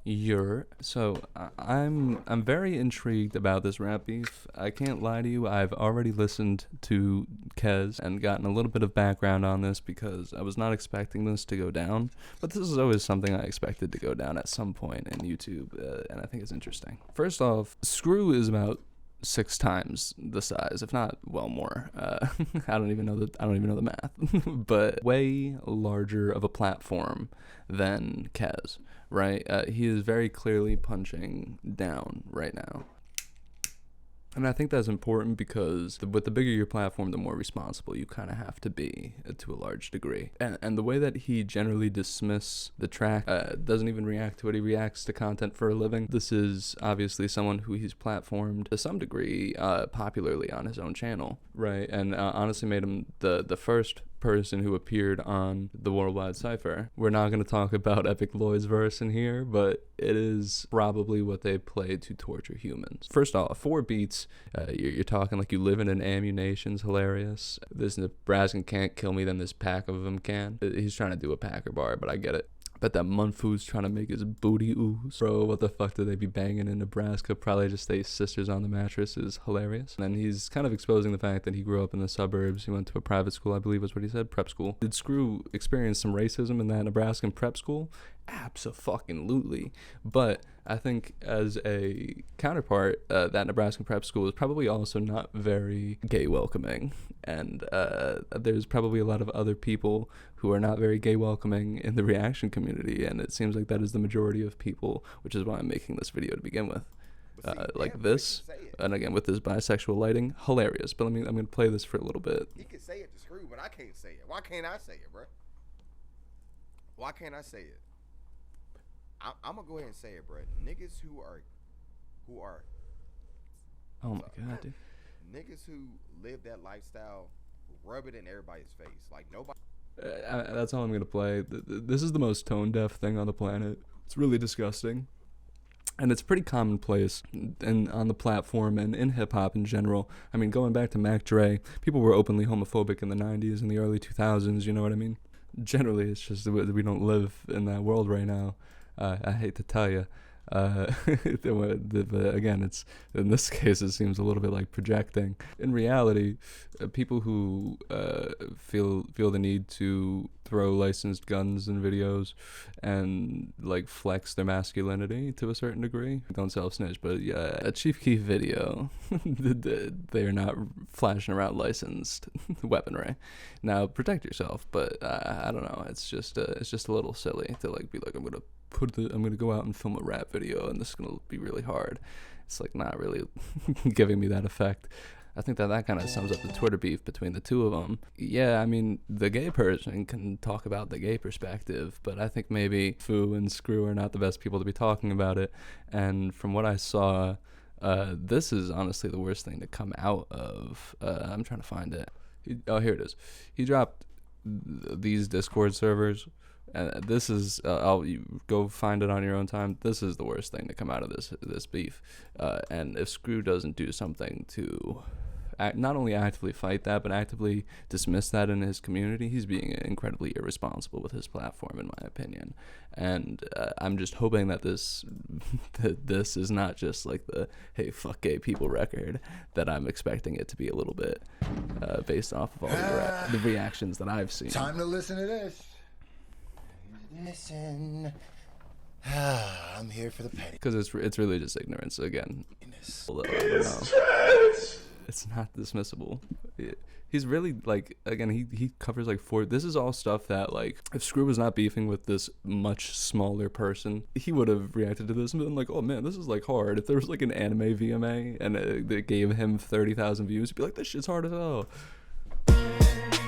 I'm very intrigued about this rap beef. I can't lie to you. I've already listened to Kez and gotten a little bit of background on this because I was not expecting this to go down. But this is always something I expected to go down at some point in YouTube, and I think it's interesting. First off, Screw is about 6 times the size, if not well more. I don't even know the math, but way larger of a platform than Kez, right? He is very clearly punching down right now. And I think that's important because with the bigger your platform, the more responsible you kind of have to be to a large degree. And the way that he generally dismisses the track, doesn't even react to it. He reacts to content for a living. This is obviously someone who he's platformed to some degree popularly on his own channel, right? And honestly made him the first person who appeared on the Worldwide Cypher. We're not going to talk about Epic Lloyd's verse in here, but it is probably what they play to torture humans. First off, 4 beats, you're talking like you live in an ammunition's hilarious. This Nebraskan can't kill me, then this pack of them can. He's trying to do a Packer bar, but I get it. Bet that Munfoo's trying to make his booty ooze. Bro, what the fuck do they be banging in Nebraska? Probably just they sisters on the mattress is hilarious. And he's kind of exposing the fact that he grew up in the suburbs. He went to a private school, I believe was what he said, prep school. Did Screw experience some racism in that Nebraskan prep school? Abso-fucking-lutely. But I think as a counterpart, that Nebraskan prep school is probably also not very gay welcoming. And there's probably a lot of other people who are not very gay welcoming in the reaction community, and it seems like that is the majority of people, which is why I'm making this video to begin with. Like this, and again with this bisexual lighting, hilarious. But I'm gonna play this for a little bit. He can say it to Screw, but I can't say it. Why can't I say it, bro? Why can't I say it? I'm gonna go ahead and say it, bro. Niggas who are oh my god, dude. Niggas who live that lifestyle rub it in everybody's face. Like nobody. That's all I'm gonna play. This is the most tone deaf thing on the planet. It's really disgusting, and it's pretty commonplace and on the platform and in hip hop in general. I mean, going back to Mac Dre, people were openly homophobic in the 90s and the early 2000s. You know what I mean? Generally, it's just that we don't live in that world right now. I hate to tell you. But again, it's in this case it seems a little bit like projecting. In reality, people who feel the need to throw licensed guns in videos and like flex their masculinity to a certain degree, don't self-snitch, but yeah, a Chief Keef video, they are not flashing around licensed weaponry. Now protect yourself, but I don't know, it's just a little silly to like be like, I'm gonna go out and film a rap video and this is gonna be really hard. It's like not really giving me that effect. I think that kind of sums up the Twitter beef between the two of them. Yeah, I mean, the gay person can talk about the gay perspective, but I think maybe Fu and Screw are not the best people to be talking about it. And from what I saw, this is honestly the worst thing to come out of. I'm trying to find it. Here it is. He dropped these Discord servers. And this is, you go find it on your own time. This is the worst thing to come out of this beef. And if Screw doesn't do something to not only actively fight that, but actively dismiss that in his community, he's being incredibly irresponsible with his platform, in my opinion. And I'm just hoping that this is not just like the "hey, fuck gay people" record. That I'm expecting it to be a little bit based off of all the reactions that I've seen. Time to listen to this. Listen, I'm here for the petty. Because it's really just ignorance again. Although, I don't know. It's not dismissible. He's really like, again, he covers like 4. This is all stuff that like if Screw was not beefing with this much smaller person, he would have reacted to this and been like, oh man, this is like hard. If there was like an anime VMA and it gave him 30,000 views, he'd be like, this shit's hard as hell.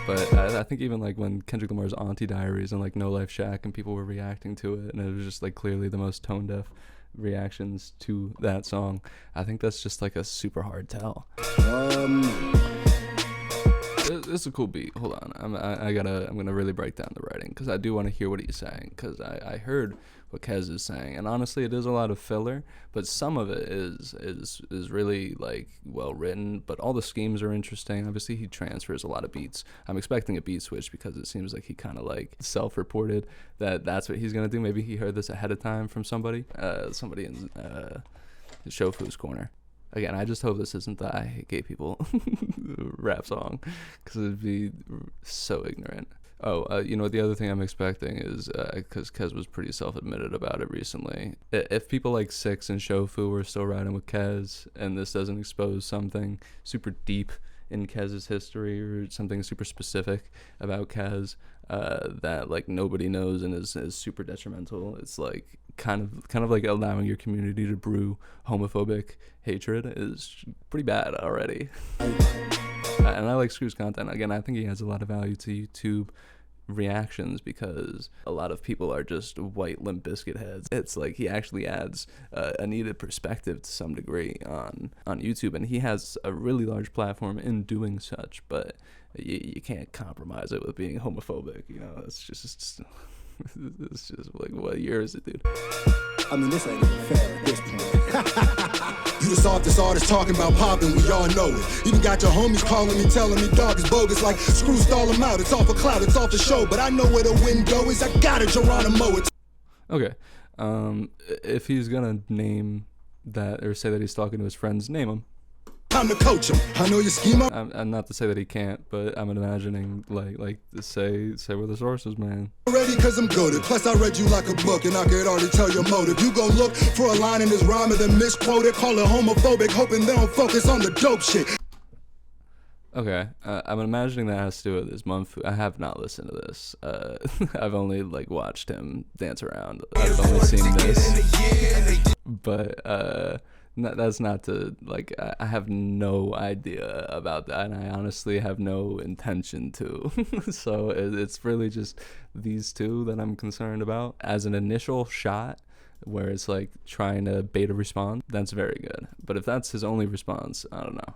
But I think even like when Kendrick Lamar's Auntie Diaries and like No Life Shack and people were reacting to it, and it was just like clearly the most tone deaf reactions to that song. I think that's just like a super hard tell. This is a cool beat. Hold on, I'm gonna really break down the writing because I do want to hear what he's saying, because I heard what Kez is saying. And honestly, it is a lot of filler, but some of it is really like well written. But all the schemes are interesting. Obviously, he transfers a lot of beats. I'm expecting a beat switch because it seems like he kind of like self-reported that that's what he's gonna do. Maybe he heard this ahead of time from somebody in Shofu's corner. Again, I just hope this isn't the I Hate Gay People rap song, because it'd be so ignorant. Oh, the other thing I'm expecting is, because Kez was pretty self-admitted about it recently, if people like Six and Shofu were still riding with Kez, and this doesn't expose something super deep in Kez's history or something super specific about Kez that like nobody knows and is super detrimental, it's like kind of like allowing your community to brew homophobic hatred is pretty bad already. And I like Scru'd's content. Again, I think he has a lot of value to YouTube reactions because a lot of people are just white Limp Bizkit heads. It's like he actually adds a needed perspective to some degree on YouTube, and he has a really large platform in doing such, but you can't compromise it with being homophobic, it's just like, what year is it, dude? I mean, this ain't even fair at this point. You the softest artist talking about popping, we all know it. Even got your homies calling me, telling me dog is bogus, like Screw stall him out, it's all for clout, it's all for show, but I know where the window is, I got it, Geronimo. Okay, if he's gonna name that or say that he's talking to his friends, name him. Time to coach him. I know your scheme. I'm not to say that he can't, but I'm imagining like to say where the source is, man. Ready cause I'm goated. Plus I read you like a book and I could already tell your motive. You go look for a line in this rhyme and then misquote it, call it homophobic, hoping they don't focus on the dope shit. Okay, I'm imagining that has to do with this month. I have not listened to this. I've only like watched him dance around. I've only seen this, but that's not to like. I have no idea about that, and I honestly have no intention to. So it's really just these two that I'm concerned about as an initial shot, where it's like trying to beta respond. That's very good, but if that's his only response, I don't know.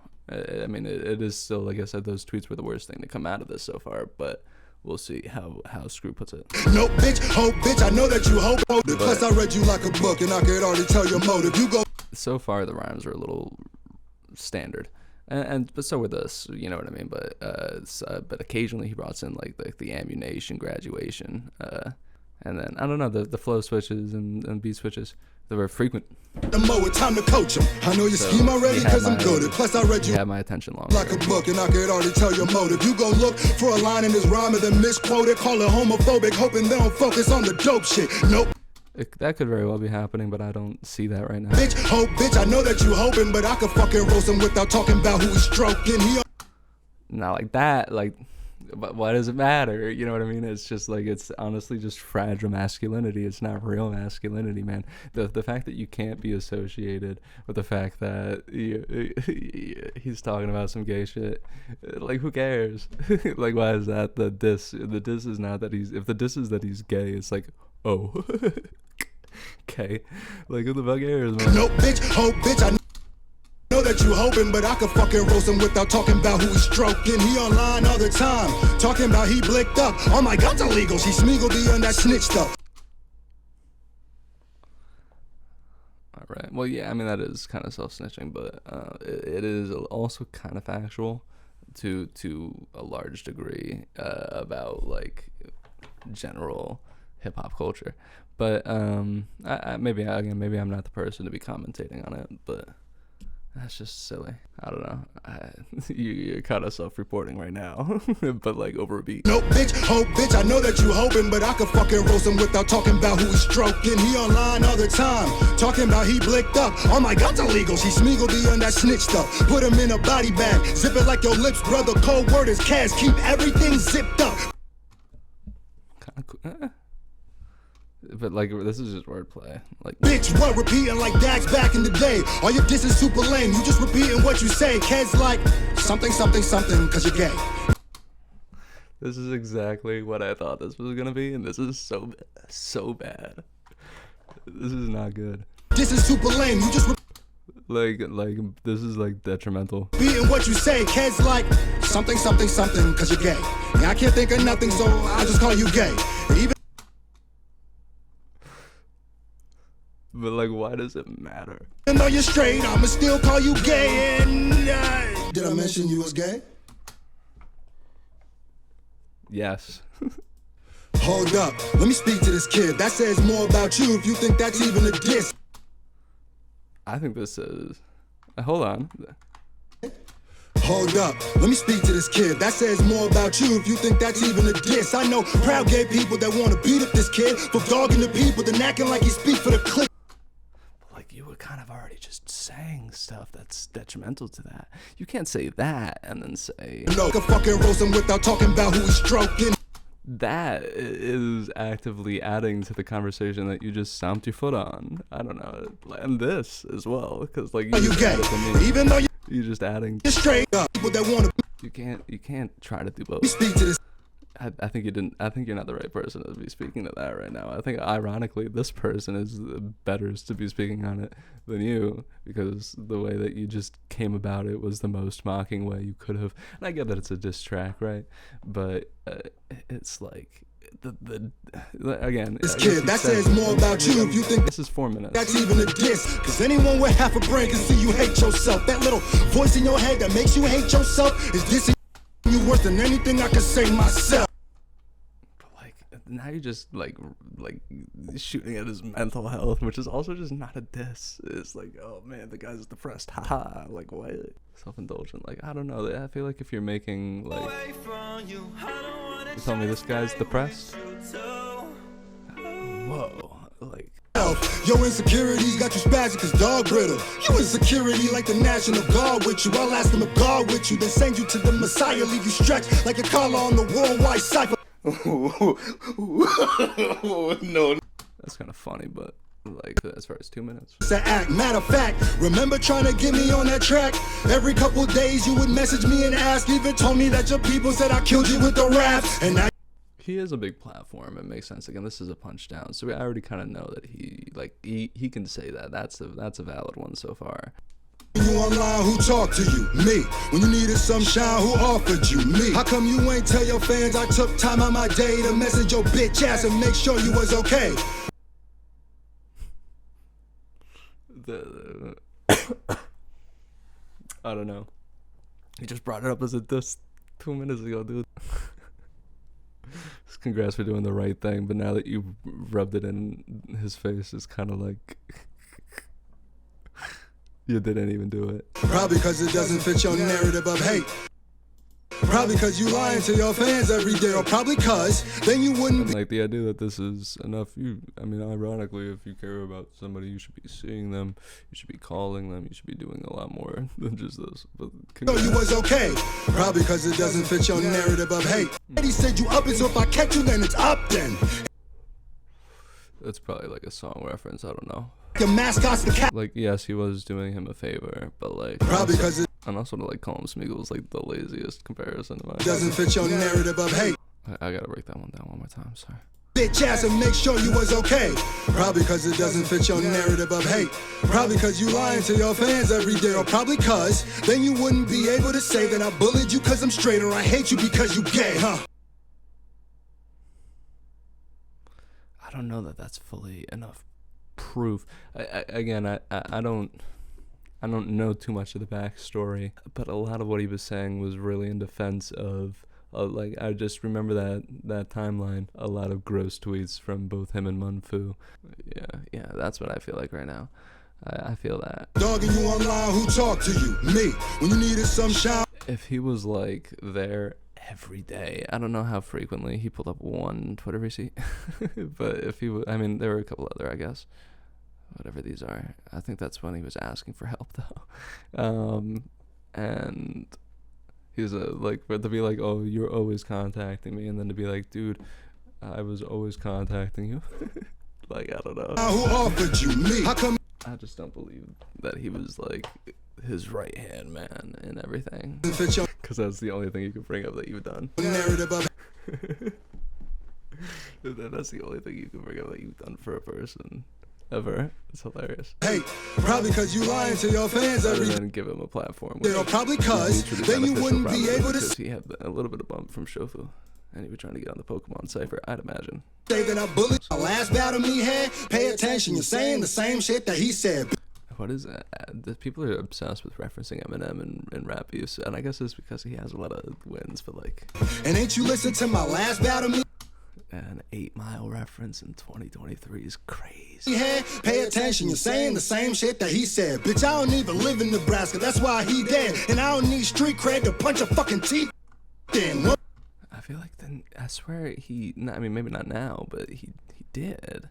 I mean, it is still, like I said, those tweets were the worst thing to come out of this so far, but we'll see how Screw puts it. No bitch, hope bitch, I know that you hope. Plus I read you like a book and I could already tell your motive. You go. So far the rhymes are a little standard, but so were this, you know what I mean. But occasionally he brought in like the ammunition graduation, and then I don't know, the flow switches and beat switches. They were frequent. The mo, it's time to coach him. I know your scheme already cause I'm good. Plus I read you had my attention long like a book and I could already tell your motive. You go look for a line in this rhyme and then misquote it, call it homophobic, hoping they don't focus on the dope shit. Nope. That could very well be happening, but I don't see that right now. Bitch, hope bitch, I know that you hoping, but I could fucking roast him without talking about who he's stroking. Not like that, like, but why does it matter? You know what I mean? It's just like, it's honestly just fragile masculinity. It's not real masculinity, man. The fact that you can't be associated with the fact that he's talking about some gay shit, like, who cares? Like, why is that the diss? The diss is not that if the diss is that he's gay, it's like, oh, okay, like, who the fuck cares, man? No bitch, hope bitch, I know that you hoping, but I could fucking roast him without talking about who he's stroking. He online all the time, talking about he blicked up. Oh my God, it's illegal. She smiggled the on that snitch stuff. All right. Well, yeah. I mean, that is kind of self-snitching, but it is also kind of factual to a large degree about like general hip hop culture. But maybe I'm not the person to be commentating on it, but that's just silly. I don't know. You're kind of self-reporting right now, but like over a beat. No bitch, hope bitch, I know that you hoping, but I could fucking roast him without talking about who he's stroking. He online all the time, talking about he blicked up. Oh my God, it's illegal. She smiggled the on that snitch stuff. Put him in a body bag, zip it like your lips, brother. Cold word is cash. Keep everything zipped up. Kind of cool. But like, this is just wordplay. Like, bitch, what repeating like Dax back in the day? All your diss is super lame. You just repeating what you say. Kids like something, something, something, cause you're gay. This is exactly what I thought this was gonna be, and this is so bad. This is not good. This is super lame. You just like this is like detrimental. Beating what you say. Kids like something, something, something, cause you're gay. And I can't think of nothing, so I'll just call you gay. And even But like, why does it matter? Even though you're straight, I'ma still call you gay. And did I mention you was gay? Yes. Hold up, let me speak to this kid. That says more about you if you think that's even a diss. I think this is. Hold on. Hold up, let me speak to this kid. That says more about you if you think that's even a diss. I know proud gay people that want to beat up this kid for dogging the people, then acting like he speak for the clique. Like, you were kind of already just saying stuff that's detrimental to that. You can't say that and then say No, can fucking roast him without talking about who he's stroking. that is actively adding to the conversation that you just stomped your foot on. I don't know, and this as well, because like You just gay, added to me. even though You're just adding. you're straight up. People that want to You can't try to do both. speak to this. I think you didn't. I think you're not the right person to be speaking to that right now. I think ironically, this person is better to be speaking on it than you, because the way that you just came about it was the most mocking way you could have. And I get that it's a diss track, right? But it's like the again. This kid, that says more about you if you think This is 4 minutes. that's even a diss. Cause anyone with half a brain can see you hate yourself. That little voice in your head that makes you hate yourself is dissing you worse than anything I could say myself. Now you're just like shooting at his mental health, which is also just not a diss. It's like, oh man, the guy's depressed. Haha. Like, what? Self-indulgent. Like, I don't know. I feel like if you're making like, you telling me this guy's depressed? Whoa. Like, Your insecurities got you spazzy cause dog brittle. You insecurity like the National Guard with you. I'll ask them to guard with you, then send you to the Messiah, leave you stretched like a collar on the worldwide cipher. No. that's kind of funny, but like, as far as 2 minutes. It's an act. Matter of fact, remember trying to get me on that track? Every couple days you would message me and ask, even told me that your people said I killed you with the raps. And now He is a big platform. It makes sense. Again, this is a punch down, so I already kind of know that he can say that. That's a valid one so far. you online, who talked to you? Me. When you needed some shine, who offered you? Me. How come you ain't tell your fans I took time out my day to message your bitch ass and make sure you was okay? I don't know. He just brought it up as a diss 2 minutes ago, dude. Congrats for doing the right thing, but now that you rubbed it in his face, it's kind of like you didn't even do it. Probably because it doesn't fit your narrative of hate. Probably because you lying to your fans every day, or probably because then you wouldn't be. Like the idea that this is enough. I mean, ironically, if you care about somebody, you should be seeing them, you should be calling them, you should be doing a lot more than just this. But know you was okay. Probably because it doesn't fit your narrative of hate. He said you up it, so if I catch you, then it's up then. That's probably like a song reference. I don't know. Your mascot's the cat. Like, yes, he was doing him a favor, but like, Probably because it and also to like call him Smeagol is like the laziest comparison to mine. doesn't fit your narrative of hate. I gotta break that one down one more time. Sorry. Bitch ass and make sure you was okay. Probably because it doesn't fit your narrative of hate. Probably because you lying to your fans every day, or probably because then you wouldn't be able to say that I bullied you because I'm straight, or I hate you because you gay, huh? I don't know that that's fully enough proof. I don't know too much of the backstory, but a lot of what he was saying was really in defense of like, I just remember that timeline, a lot of gross tweets from both him and Munfu. Yeah, that's what I feel like right now. I feel that. Dogging you online, who talked to you? Me. When you needed some shine. If he was like there every day, I don't know how frequently he pulled up one Twitter receipt, but if he was, I mean, there were a couple other, I guess. Whatever these are, I think that's when he was asking for help though, and he's like, to be like, oh, you're always contacting me, and then to be like, dude, I was always contacting you. Like, I don't know. Who offered you? Me. How come? I just don't believe that he was like his right hand man and everything, Fit your because that's the only thing you can bring up that you've done. narrative of That's the only thing you can bring up that you've done for a person ever. It's hilarious. hate. Probably because you lying to your fans Other every day. than give him a platform, Or probably because mutually then you beneficial, wouldn't be probably, able to. because he had a little bit of bump from Shofu. And he was trying to get on the Pokemon cipher, I'd imagine. Say that I bullied my last battle me had. Pay attention, you're saying the same shit that he said. What is that? The people are obsessed with referencing Eminem in rap use, and I guess it's because he has a lot of wins, but like... And ain't you listen to my last battle me? An 8 Mile reference in 2023 is crazy. Yeah, pay attention, you're saying the same shit that he said. Bitch, I don't even live in Nebraska, that's why he dead. And I don't need street cred to punch a fucking teeth in. I feel like then, I swear he, I mean maybe not now, but he did.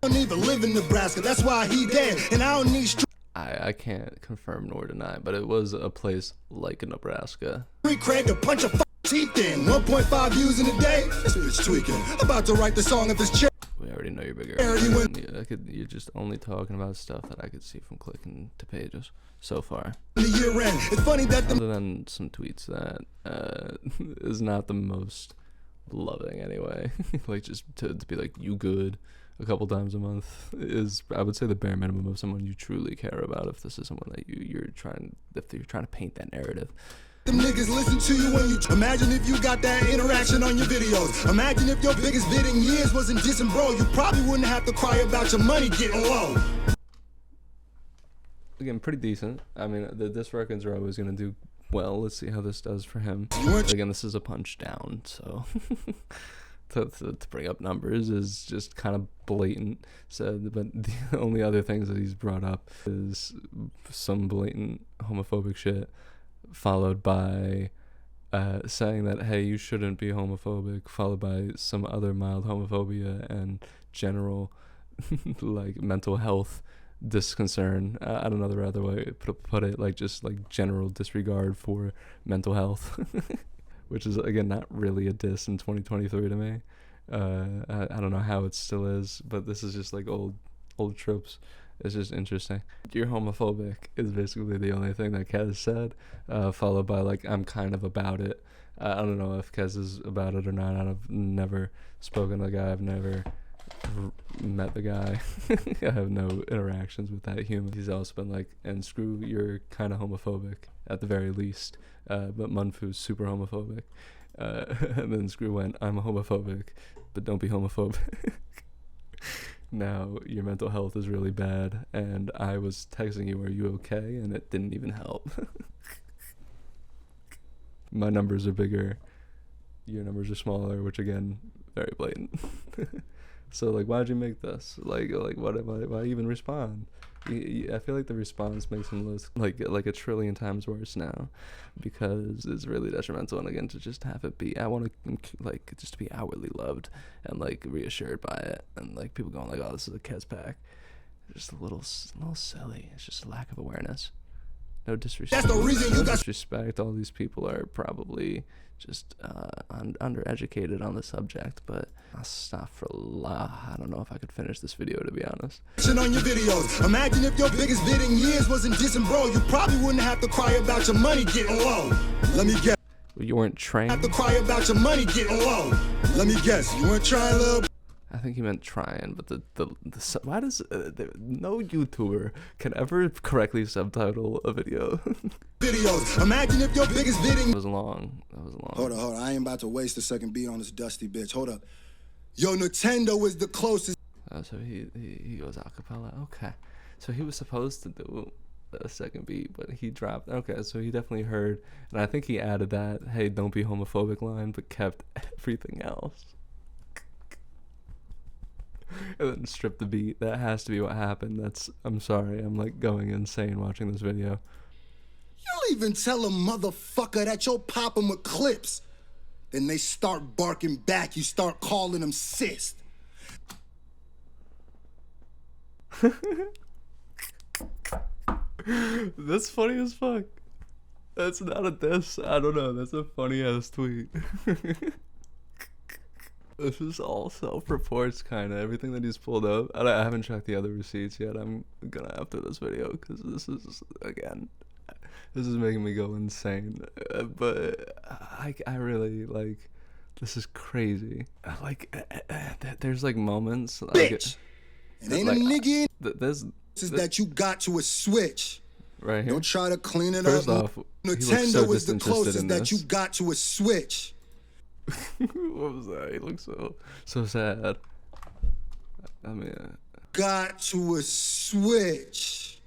I don't even live in Nebraska, that's why he dead. And I don't need street I can't confirm nor deny, but it was a place like Nebraska. cred to punch a fucking teeth in. 1.5 views in a day, this bitch tweaking. About to write the song if it's chill. We already know you're bigger. You're just only talking about stuff that I could see from clicking to pages so far. The year end. It's funny that other than some tweets that is not the most loving anyway. Like just to be like, you good a couple times a month is, I would say, the bare minimum of someone you truly care about. If this is someone that you're trying to paint that narrative. them niggas listen to you when you imagine if you got that interaction on your videos. Imagine if your biggest bid in years wasn't dissing bro. You probably wouldn't have to cry about your money getting low. Again, pretty decent. I mean, the diss records are always gonna do well. Let's see how this does for him. Again, this is a punch down, so to bring up numbers is just kind of blatant. So, but the only other things that he's brought up is some blatant homophobic shit, followed by saying that, hey, you shouldn't be homophobic, followed by some other mild homophobia and general like mental health disconcern. I don't know the other way to put it, like just like general disregard for mental health, which is again not really a diss in 2023 to me. I don't know how it still is, but this is just like old tropes. It's just interesting. You're homophobic is basically the only thing that Kez said, followed by like, I'm kind of about it. I don't know if Kez is about it or not. I've never spoken to the guy. I've never met the guy. I have no interactions with that human. He's also been like, and Screw, you're kind of homophobic at the very least, but Munfu's super homophobic. And then Screw went, I'm homophobic, but don't be homophobic. Now your mental health is really bad, and I was texting you, are you okay? And it didn't even help. My numbers are bigger, your numbers are smaller, which again, very blatant. So like, why'd you make this? Like why even respond? I feel like the response makes him look like a trillion times worse now, because it's really detrimental. And again, to just have it be, I want to like just to be outwardly loved and like reassured by it, and like people going like, oh, this is a Kez pack. Just a little silly. It's just a lack of awareness. No disrespect. That's the reason you got disrespect. All these people are probably just undereducated on the subject, but astaghfirullah, I don't know if I could finish this video, to be honest. On your videos. Imagine if your biggest bid in years wasn't dissing bro, you probably wouldn't have to cry about your money getting low. Let me guess. You weren't trained? Have to cry about your money getting low. Let me guess. You weren't trying, little. I think he meant trying, but the why does no YouTuber can ever correctly subtitle a video? Videos. Imagine if your biggest video was long. That was long. Hold on. I ain't about to waste a second beat on this dusty bitch. Hold up. Yo, Nintendo is the closest. So he goes acapella. Okay. So he was supposed to do a second beat, but he dropped. Okay, so he definitely heard, and I think he added that, hey, don't be homophobic line, but kept everything else. And then strip the beat. That has to be what happened. I'm sorry, I'm like going insane watching this video. You'll even tell a motherfucker that you'll pop him with clips. Then they start barking back, you start calling them sis. That's funny as fuck. That's not a diss. I don't know, that's a funny ass tweet. This is all self-reports, kind of. Everything that he's pulled up. I haven't checked the other receipts yet. I'm gonna after this video, because this is, again, this is making me go insane. But I really, like, this is crazy. Like, there's, like, moments. Like, bitch! And ain't like, a nigga this is that you got to a switch. Right here. Don't try to clean it up. First off, Nintendo is the closest that you got to a switch. What was that? He looks so sad. I mean, got to a switch.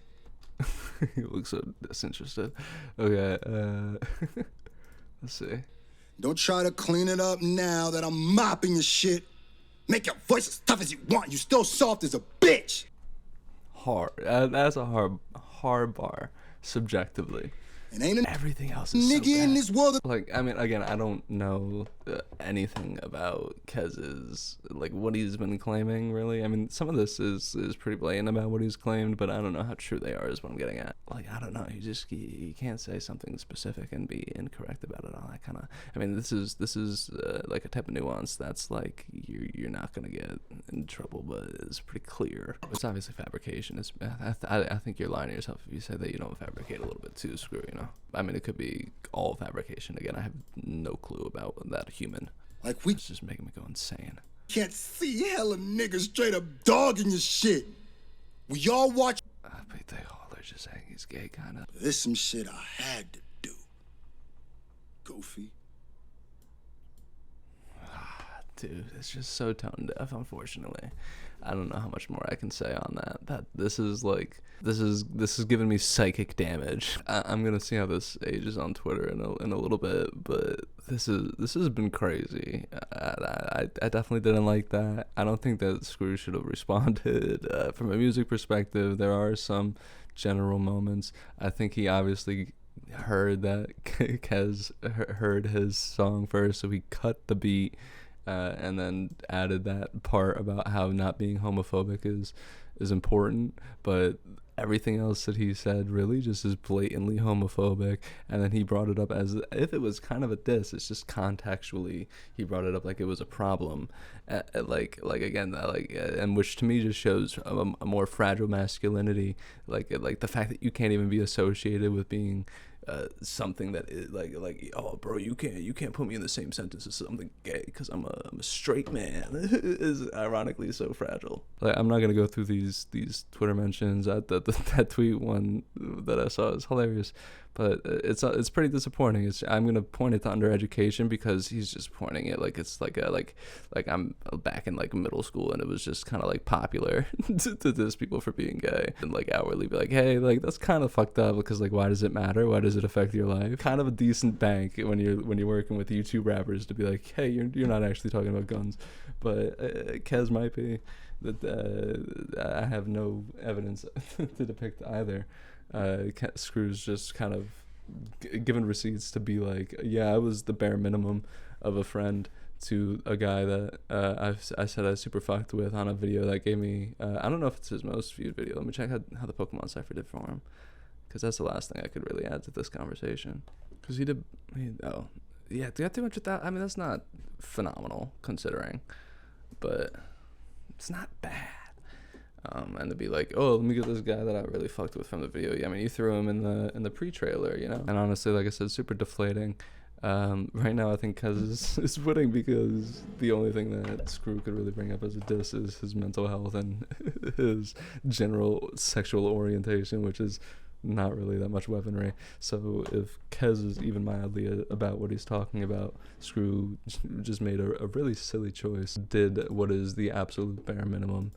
he looks so disinterested. Okay, let's see. Don't try to clean it up now that I'm mopping your shit. Make your voice as tough as you want. You still soft as a bitch. Hard. That's a hard bar, subjectively. And ain't Everything else is so nigga bad. in this world. Like, I mean, again, I don't know anything about Kez's, like, what he's been claiming, really. I mean, some of this is pretty blatant about what he's claimed, but I don't know how true they are is what I'm getting at. Like, I don't know, you can't say something specific and be incorrect about it all. I mean, this is like a type of nuance that's, like, you're not gonna get in trouble, but it's pretty clear. It's obviously fabrication. I think you're lying to yourself if you say that you don't fabricate a little bit too, screw, you know? I mean, it could be all fabrication. Again, I have no clue about that human. Like we It's just making me go insane. can't see hella niggas straight up dogging your shit. We all watch. But they're just saying he's gay, kind of. This some shit I had to do. Goofy. Dude, it's just so tone deaf, unfortunately. I don't know how much more I can say on that. This is giving me psychic damage. I'm gonna see how this ages on Twitter in a little bit, but this has been crazy. I definitely didn't like that. I don't think that Screw should have responded. From a music perspective, there are some general moments. I think he obviously heard that Kez heard his song first, so he cut the beat. And then added that part about how not being homophobic is important, but everything else that he said really just is blatantly homophobic. And then he brought it up as if it was kind of a diss. It's just contextually he brought it up like it was a problem, like again, and which to me just shows a more fragile masculinity, like the fact that you can't even be associated with being something that is like oh bro, you can't put me in the same sentence as something gay because I'm a straight man is ironically so fragile. Like, I'm not gonna go through these Twitter mentions. That tweet one that I saw is hilarious, but it's pretty disappointing. I'm gonna point it to undereducation because he's just pointing it like it's like I'm back in like middle school and it was just kind of like popular to diss people for being gay and like outwardly be like, hey, like that's kind of fucked up because like why does it matter? Why does it affect your life? Kind of a decent bank when you're working with YouTube rappers to be like, hey, you're not actually talking about guns, but Kez might be. That I have no evidence to depict either. Screw's just kind of given receipts to be like, yeah, I was the bare minimum of a friend to a guy that I said I super fucked with on a video that gave me, I don't know if it's his most viewed video. Let me check how the Pokemon Cypher did for him, because that's the last thing I could really add to this conversation. Because he got 200,000. I mean, that's not phenomenal considering, but it's not bad. And to be like, oh, let me get this guy that I really fucked with from the video. Yeah, I mean, you threw him in the pre-trailer, you know. And honestly, like I said, super deflating. Right now, I think Kez is winning because the only thing that Screw could really bring up as a diss is his mental health and his general sexual orientation, which is not really that much weaponry. So if Kez is even mildly about what he's talking about, Screw just made a really silly choice. Did what is the absolute bare minimum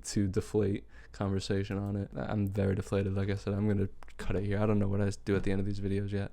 to deflate conversation on it. I'm very deflated. Like I said, I'm gonna cut it here. I don't know what I do at the end of these videos yet.